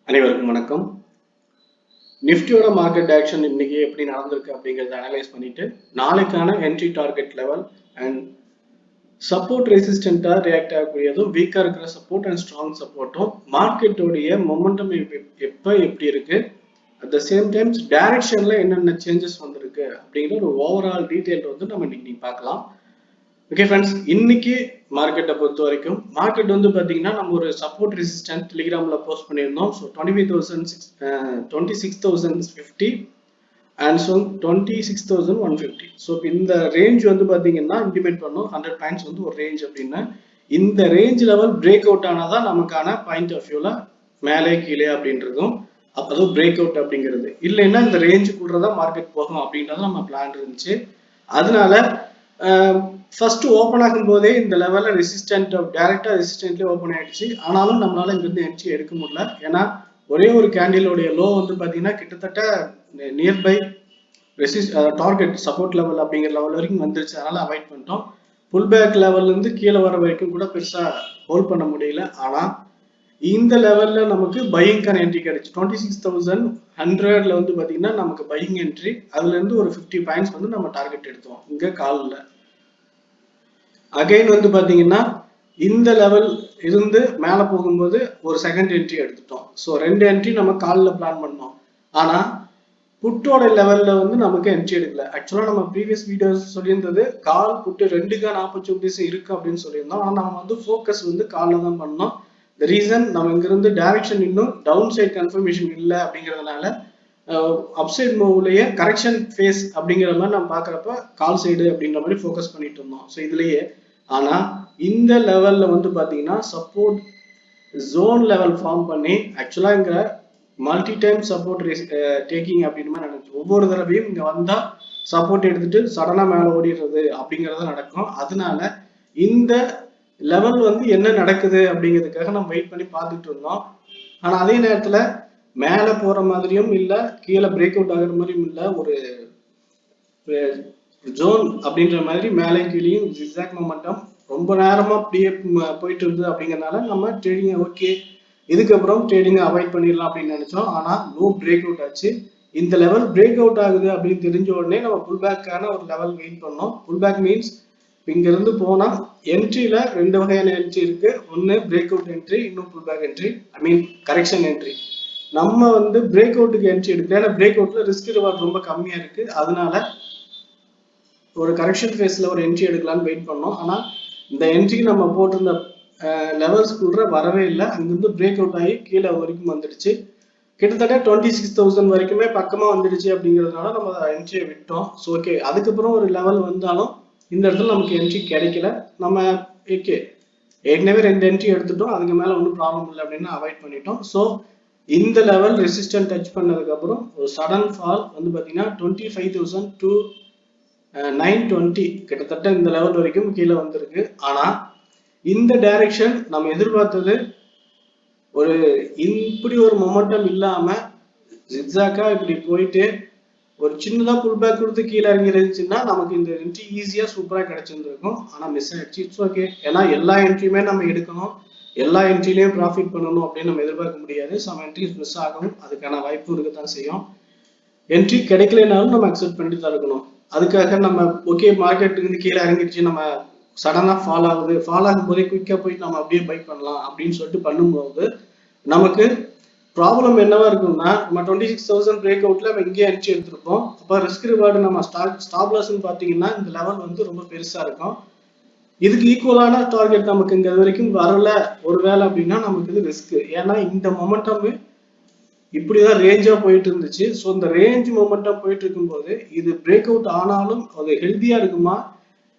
அனைவருக்கும் வணக்கம். நிஃப்டியோட மார்க்கெட் டைரக்ஷன் இன்னைக்கு எப்படி நடந்திருக்கு அப்படிங்கறத அனலைஸ் பண்ணிட்டு நாளைக்கான entry target level and support ரெசிஸ்டன்ட்டா ரியாக்ட் ஆகக்கூடியதும் வீக்கா இருக்கிற சப்போர்ட் அண்ட் ஸ்ட்ராங் சப்போர்ட்டும் மார்க்கெட்டோடைய மொமெண்டம் எப்படி இருக்கு, அட் த சேம் டைம்ஸ் டைரக்ஷன்ல என்னென்ன சேஞ்சஸ் வந்திருக்கு அப்படிங்கிற ஒரு ஓவரால் டீடைல் வந்து நம்ம இன்னைக்கு பார்க்கலாம். ஓகே ஃப்ரெண்ட்ஸ், இன்னைக்கு மார்க்கெட்டை பொறுத்த வரைக்கும் மார்க்கெட் வந்து பார்த்தீங்கன்னா நம்ம ஒரு சப்போர்ட் ரெசிஸ்டன்ட் டெலிகிராமில் போஸ்ட் பண்ணியிருந்தோம். So 26,050 and so 26,150. ஸோ இப்போ இந்த ரேஞ்ச் வந்து பார்த்தீங்கன்னா இன்டிமேட் பண்ணும் 100 பாயிண்ட்ஸ் வந்து ஒரு ரேஞ்ச் அப்படின்னு. இந்த ரேஞ்ச் லெவல் பிரேக் அவுட் ஆனாதான் நமக்கான பாயிண்ட் ஆஃப் வியூல மேலே கீழே அப்படின்றதும் அதுவும் பிரேக் அவுட் அப்படிங்கிறது இல்லைன்னா இந்த ரேஞ்சுக்குள்ளதான் மார்க்கெட் போகும் அப்படின்றது நம்ம பிளான் இருந்துச்சு. அதனால ஃபர்ஸ்ட் ஓப்பன் ஆகும் போதே இந்த லெவல்ல ரெசிஸ்டன்ட் டைரக்டா ரெசிஸ்டன்ட்லேயே ஓப்பன் ஆயிடுச்சு. ஆனாலும் நம்மளால இங்கிருந்து என்ட்ரி எடுக்க முடியல. ஏன்னா ஒரே ஒரு கேண்டிலோடைய லோ வந்து பாத்தீங்கன்னா கிட்டத்தட்ட நியர்பை டார்கெட் சப்போர்ட் லெவல் அப்படிங்கிற லெவல் வரைக்கும் வந்துருச்சு. அதனால அவாய்ட் பண்ணிட்டோம். புல் பேக் லெவல்ல இருந்து கீழே வர வரைக்கும் கூட பெருசா ஹோல்ட் பண்ண முடியல. ஆனா இந்த லெவல்ல நமக்கு பையிங்கான என்ட்ரி கிடைச்சு 26,100ல வந்து பாத்தீங்கன்னா நமக்கு பையிங் என்ட்ரி. அதுல இருந்து ஒரு 50 பாயிண்ட்ஸ் வந்து நம்ம டார்கெட் எடுத்தோம் இங்க கால்ல. அகைன் வந்து பாத்தீங்கன்னா இந்த லெவல் இருந்து மேல போகும்போது ஒரு செகண்ட் என்ட்ரி எடுத்துட்டோம். ஸோ 2 என்ட்ரி நம்ம காலில் பிளான் பண்ணோம். ஆனா புட்டோட லெவல்ல வந்து நமக்கு என்ட்ரி எடுக்கல. ஆக்சுவலா நம்ம ப்ரீவியஸ் வீடியோஸ் சொல்லியிருந்தது கால் புட்டு ரெண்டுக்கான ஆப்பர்ச்சுனிட்டிஸ் இருக்கு அப்படின்னு சொல்லியிருந்தோம். ஆனா நம்ம வந்து ஃபோக்கஸ் வந்து காலில் தான் பண்ணோம். த ரீசன் நம்ம இங்கிருந்து டைரக்ஷன் இன்னும் டவுன் சைட் கன்ஃபர்மேஷன் இல்லை அப்படிங்கிறதுனால அப்சைட் மூவ்லயே கரெக்ஷன் ஃபேஸ் அப்படிங்கிற மாதிரி நம்ம பாக்குறப்ப கால் சைடு அப்படின்ற மாதிரி ஃபோக்கஸ் பண்ணிட்டு இருந்தோம். ஸோ இதுலயே ஆனா இந்த லெவல்ல வந்து பாத்தீங்கன்னா சப்போர்ட் ஜோன் லெவல் ஃபார்ம் பண்ணி ஆக்சுவலா இங்க மல்டி டைம் சப்போர்ட் டேக்கிங் அப்படின்னு மாதிரி நினைச்சு ஒவ்வொரு தடவையும் இங்க வந்தா சப்போர்ட் எடுத்துட்டு சடனா மேல ஓடிடுறது அப்படிங்கறத நடக்கும். அதனால இந்த லெவல் வந்து என்ன நடக்குது அப்படிங்கிறதுக்காக நம்ம வெயிட் பண்ணி பார்த்துட்டு இருந்தோம். ஆனா அதே நேரத்துல மேல போற மாதிரியும் இல்ல கீழே பிரேக் அவுட் ஆகுற மாதிரியும் இல்ல, ஒரு ஜோன் அப்படின்ற மாதிரி மேலே கீழேயும் ஜிக்ஸாக் மொமெண்டம் ரொம்ப நேரமா அப்படியே போயிட்டு இருந்தது. அப்படிங்கறதுனால நம்ம ட்ரேடிங் ஓகே இதுக்கப்புறம் ட்ரேடிங் அவாய்ட் பண்ணிடலாம் அப்படின்னு நினைச்சோம். ஆனா நோ பிரேக் அவுட் ஆச்சு. இந்த லெவல் பிரேக் அவுட் ஆகுது அப்படின்னு தெரிஞ்ச உடனே நம்ம புல் பேக்கான ஒரு லெவல் வெயிட் பண்ணோம். புல் பேக் மீன்ஸ் இங்க இருந்து போனா என்ட்ரியில 2 வகையான என்ட்ரி இருக்கு. ஒன்னு பிரேக் அவுட் என்ட்ரி, இன்னும் புல் பேக் என்ட்ரி, ஐ மீன் கரெக்ஷன் என்ட்ரி. நம்ம வந்து பிரேக் அவுட்டுக்கு என்ட்ரி எடுக்கல. ஏன்னா பிரேக் அவுட்ல ரிஸ்க் ரிவார்ட் ரொம்ப கம்மியா இருக்கு. அதனால ஒரு கரெக்ஷன் ஃபேஸ்ல ஒரு என்ட்ரி எடுக்கலாம்னு வெயிட் பண்ணோம். ஆனா இந்த என்ட்ரி நம்ம போட்டிருந்த லெவல்ஸ்குள்ள வரவே இல்லை. அங்கிருந்து பிரேக் அவுட் ஆகி கீழே வரைக்கும் வந்துடுச்சு. கிட்டத்தட்ட 26,000 வரைக்குமே பக்கமா வந்துடுச்சு. அப்படிங்கிறதுனால நம்ம என்ட்ரியை விட்டோம். ஸோ ஓகே, அதுக்கப்புறம் ஒரு லெவல் வந்தாலும் இந்த இடத்துல நமக்கு என்ட்ரி கிடைக்கல. நம்ம ஓகே ஏற்கனவே 2 என்ட்ரி எடுத்துட்டோம், அதுக்கு மேல ஒன்றும் ப்ராப்ளம் இல்லை அப்படின்னு அவாய்ட் பண்ணிட்டோம். ஸோ இந்த லெவல் ரெசிஸ்டன்ட் டச் பண்ணதுக்கு அப்புறம் ஒரு சடன் ஃபால் வந்து பாத்தீங்கன்னா 25,000 to 920 கிட்டத்தட்ட இந்த லெவல் வரைக்கும் கீழே வந்திருக்கு. ஆனா இந்த டைரக்ஷன் நம்ம எதிர்பார்த்தது ஒரு இப்படி ஒரு மொமெண்டம் இல்லாம ஜிக்ஸாக்கா இப்படி போயிட்டு ஒரு சின்னதா புல் பேக் கொடுத்து கீழே இறங்கி இருந்துச்சுன்னா நமக்கு இந்த என்ட்ரி ஈஸியா சூப்பரா கிடைச்சிருந்திருக்கும். ஆனா மிஸ் ஆயிடுச்சு. இட்ஸ் ஓகே, ஏன்னா எல்லா என்ட்ரியுமே நம்ம எடுக்கணும், எல்லா என்ட்ரிலையும் ப்ராஃபிட் பண்ணணும் அப்படின்னு நம்ம எதிர்பார்க்க முடியாது. சம் என்ட்ரிஸ் மிஸ் ஆகும், அதுக்கான வாய்ப்பு இருக்கத்தான் செய்யும். என்ட்ரி கிடைக்கலனாலும் நம்ம அக்செப்ட் பண்ணிட்டு தான் இருக்கணும். அதுக்காக நம்ம ஓகே மார்க்கெட் இருந்து கீழே இறங்கிடுச்சு, நம்ம சடனா ஃபால் ஆகும் போதே குயிக்கா போயிட்டு நம்ம அப்படியே பை பண்ணலாம் அப்படின்னு சொல்லிட்டு பண்ணும்போது நமக்கு ப்ராப்ளம் என்னவா இருக்கும்னா நம்ம 26,000 பிரேக் அவுட்ல நம்ம இங்கே என்ட்ரி எடுத்திருப்போம். அப்போ ரிஸ்க் ரிவார்டு நம்ம ஸ்டாப் லாஸ்ன்னு பாத்தீங்கன்னா இந்த லெவல் வந்து ரொம்ப பெருசா இருக்கும். இதுக்கு ஈக்குவலான டார்கெட் நமக்கு இங்க வரைக்கும் வரல ஒருவேளை அப்படின்னா நமக்கு இது ரிஸ்க். ஏன்னா இந்த மொமெண்டம் இப்படிதான் ரேஞ்சா போயிட்டு இருந்துச்சு. ஸோ இந்த ரேஞ்ச் மொமெண்டம் போயிட்டு இருக்கும்போது இது பிரேக் அவுட் ஆனாலும் அது ஹெல்த்தியா இருக்குமா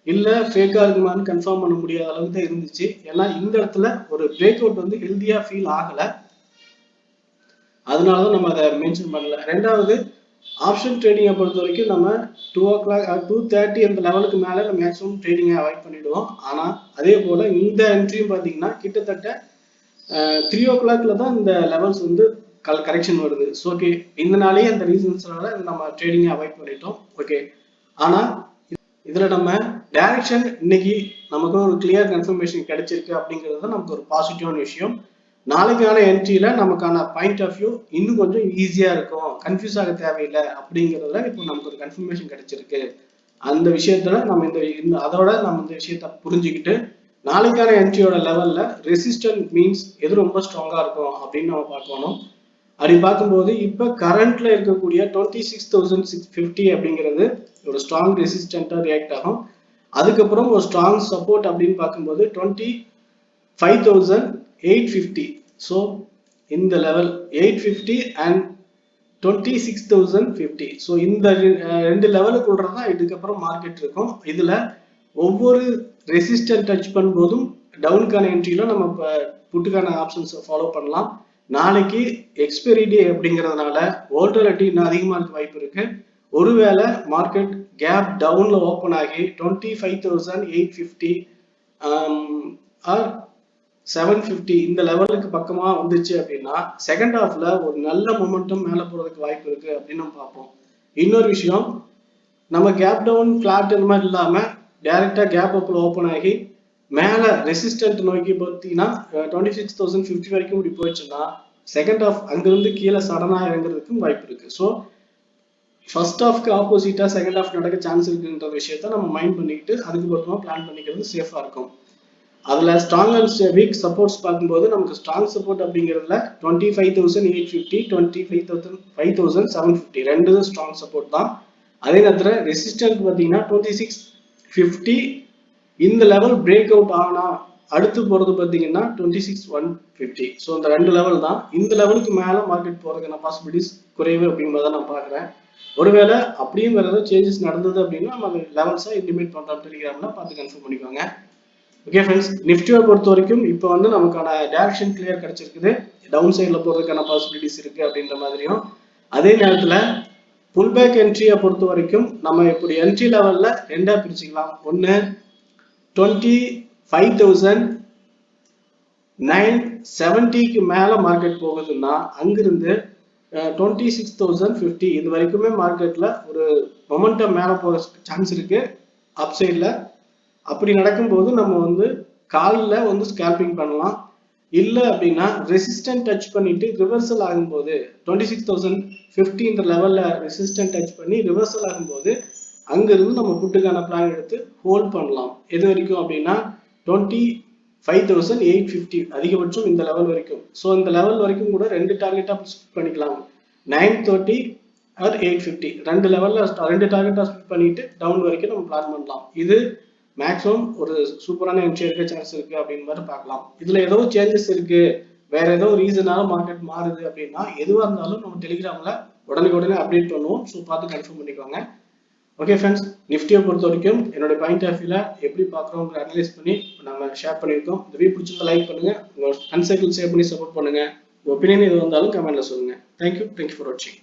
இல்ல ஃபேக்கா இருக்குமான்னு கன்ஃபார்ம் பண்ண முடியாத அளவுக்கு தான் இருந்துச்சு. ஏன்னா இந்த இடத்துல ஒரு பிரேக் அவுட் வந்து ஹெல்த்தியா ஃபீல் ஆகல. அதனாலதான் நம்ம அதை மென்ஷன் பண்ணல. ரெண்டாவது ஆப்ஷன் ட்ரேடிங்கை பொறுத்த வரைக்கும் நம்ம 2:30 அந்த லெவலுக்கு மேல நம்ம மேக்ஸிமம் ட்ரேடிங்கை அவாய்ட் பண்ணிடுவோம். ஆனா அதே போல இந்த என்ட்ரியும் பாத்தீங்கன்னா கிட்டத்தட்ட 3 தான் இந்த லெவல்ஸ் வந்து கரெக்ஷன் வருது. ஸோ ஓகே, இதனாலேயே அந்த ரீசன்ஸ்னால நம்ம ட்ரேடிங்கை அவாய்ட் பண்ணிட்டோம். ஓகே, ஆனா இதுல நம்ம டைரக்ஷன் இன்னைக்கு நமக்கு ஒரு கிளியர் கன்ஃபர்மேஷன் கிடைச்சிருக்கு அப்படிங்கிறது நமக்கு ஒரு பாசிட்டிவான விஷயம். நாளைக்கான என்ட்ரியில நமக்கான பாயிண்ட் ஆஃப் வியூ இன்னும் கொஞ்சம் ஈஸியா இருக்கும், கன்ஃபியூஸ் ஆக தேவையில்லை அப்படிங்கிறதுல இப்போ நமக்கு ஒரு கன்ஃபர்மேஷன் கிடைச்சிருக்கு. அந்த விஷயத்துல நம்ம அதோட நம்ம இந்த விஷயத்த புரிஞ்சுக்கிட்டு நாளைக்கான என்ட்ரியோட லெவல்ல ரெசிஸ்டன்ட் மீன்ஸ் எது ரொம்ப ஸ்ட்ராங்கா இருக்கும் அப்படின்னு நம்ம பார்க்கணும். அப்படி பார்க்கும்போது இப்ப கரண்ட்ல இருக்கக்கூடிய 26,650 அப்படிங்கிறது ஒரு ஸ்ட்ராங் ரெசிஸ்டன்டா ரியாக்ட் ஆகும். அதுக்கப்புறம் ஒரு ஸ்ட்ராங் சப்போர்ட் அப்படின்னு பார்க்கும்போது 25,850. ஸோ இந்த லெவல் 850 அண்ட் 26,050. ஸோ இந்த ரெண்டு லெவலுக்குள்ள தான் இதுக்கப்புறம் மார்க்கெட் இருக்கும். இதுல ஒவ்வொரு ரெசிஸ்டன்ட் டச் பண்ணும்போதும் டவுனுக்கான என்ட்ரியில நம்ம புட்டுக்கான ஆப்ஷன்ஸ் ஃபாலோ பண்ணலாம். நாளைக்கு எக்ஸ்பைரி டே அப்படிங்கிறதுனால வோல்டாலிட்டி இன்னும் அதிகமாக இருக்க வாய்ப்பு இருக்கு. ஒருவேளை மார்க்கெட் கேப் டவுன்ல ஓப்பன் ஆகி 25,850 ஆர் 750 இந்த லெவலுக்கு பக்கமா வந்துச்சு அப்படின்னா செகண்ட் ஹாஃப்ல ஒரு நல்ல மொமெண்டம் மேல போறதுக்கு வாய்ப்பு இருக்கு அப்படின்னு நம்ம பார்ப்போம். இன்னொரு விஷயம், நம்ம கேப் டவுன் பிளாட் இந்த மாதிரி இல்லாம டைரக்டா கேப் அப்ல ஓப்பன் ஆகி மேல ரெசிஸ்டன்ட் நோக்கி பார்த்தீங்கன்னா 26,050 வரைக்கும் இப்படி போயிடுச்சுன்னா செகண்ட் ஹாஃப் அங்கிருந்து கீழே சடனா இறங்குறதுக்கும் வாய்ப்பு இருக்கு. ஸோ ஃபர்ஸ்ட் ஹாஃப்க்கு ஆப்போசிட்டா செகண்ட் ஹாஃப் நடக்க சான்ஸ் இருக்குன்ற விஷயத்த நம்ம மைண்ட் பண்ணிக்கிட்டு அதுக்கு பொறுத்தமா பிளான் பண்ணிக்கிறது சேஃபா இருக்கும். அதுல ஸ்ட்ராங் அண்ட் வீக் சப்போர்ட்ஸ் பார்க்கும்போது நமக்கு ஸ்ட்ராங் சப்போர்ட் அப்படிங்கிறதுல 25,850 25,750 ரெண்டு ஸ்ட்ராங் சப்போர்ட் தான். அதே நேரத்தில் ரெசிஸ்டன்ட் பார்த்தீங்கன்னா 2650 இந்த லெவல் பிரேக் அவுட் ஆனா அடுத்து போறது பார்த்தீங்கன்னா 26,150. ஸோ இந்த ரெண்டு லெவல் தான். இந்த லெவலுக்கு மேல மார்க்கெட் போறதுக்கான பாசிபிலிட்டிஸ் குறைவு அப்படிங்கிறத நான் பாக்குறேன். ஒருவேளை அப்படியும் வேற ஏதாவது சேஞ்சஸ் நடந்தது அப்படின்னா நம்ம லெவல்ஸா இன்டிமேட் பண்றோம் டெலிகிராம்ல பார்த்து கன்ஃபார்ம் பண்ணிக்கோங்க. ஓகே ஃப்ரெண்ட்ஸ், நிஃப்டியை பொறுத்த வரைக்கும் இப்போ நமக்கான டைரக்ஷன் கிளியர் கிடைச்சிருக்குது. டவுன் சைட்ல போறதுக்கான பாசிபிலிட்டிஸ் இருக்கு அப்படின்ற மாதிரியும், அதே நேரத்துல புல் பேக் என்ட்ரியை பொறுத்த வரைக்கும் நம்ம இப்படி என்ட்ரி லெவல்ல ரெண்டா பிரிச்சுக்கலாம். ஒன்னு 25,970க்கு மேல மார்க்கெட் போகுதுன்னா அங்கிருந்து 26,050 இது வரைக்குமே மார்க்கெட்ல ஒரு மொமெண்டம் மேல போக சான்ஸ் இருக்கு அப் சைட்ல. அப்படி நடக்கும்போது நம்ம காலில் ஸ்கேல்பிங் பண்ணலாம். இல்லை அப்படின்னா ரெசிஸ்டன்ட் டச் பண்ணிட்டு ரிவர்சல் ஆகும்போது 26,050 இந்த லெவல்ல ரெசிஸ்டன்ட் டச் பண்ணி ரிவர்சல் ஆகும்போது அங்கிருந்து நம்ம புட்டுக்கான பிளான் எடுத்து ஹோல்ட் பண்ணலாம். எது வரைக்கும் அப்படின்னா 25,850 அதிகபட்சம் இந்த லெவல் வரைக்கும். ஸோ இந்த லெவல் வரைக்கும் கூட ரெண்டு டார்கெட்டா ஸ்பிளிட் பண்ணிக்கலாம். 930 ஆர் 850 ரெண்டு லெவல்ல ரெண்டு டார்கெட்டா ஸ்பிளிட் பண்ணிட்டு டவுன் வரைக்கும் நம்ம பிளான் பண்ணலாம். இது மேக்ஸிமம் ஒரு சூப்பரான என்ட்ரி இருக்க சான்ஸ் இருக்கு அப்படின்னு மாதிரி பார்க்கலாம். இதுல ஏதோ சேஞ்சஸ் இருக்கு, வேற ஏதோ ரீசனால மார்க்கெட் மாறுது அப்படின்னா எதுவா இருந்தாலும் நம்ம டெலிகிராம்ல உடனே அப்டேட் பண்ணுவோம். ஸோ பார்த்து கன்ஃபார்ம் பண்ணிக்கோங்க. ஓகே ஃப்ரெண்ட்ஸ், நிஃப்டியை பொறுத்த வரைக்கும் என்னோட பாயிண்ட் ஆஃப் வியூல எப்படி பார்க்குறோம் அனலைஸ் பண்ணி நம்ம ஷேர் பண்ணியிருக்கோம். இந்த வீடியோ பிடிச்சிருந்தா லைக் பண்ணுங்க, உங்க ஃப்ரெண்ட்ஸ் சர்க்கிள் ஷேர் பண்ணி சப்போர்ட் பண்ணுங்க. ஒப்பீனியன் எது வந்தாலும் கமெண்ட்ல சொல்லுங்க. தேங்க்யூ ஃபார் வாட்சிங்.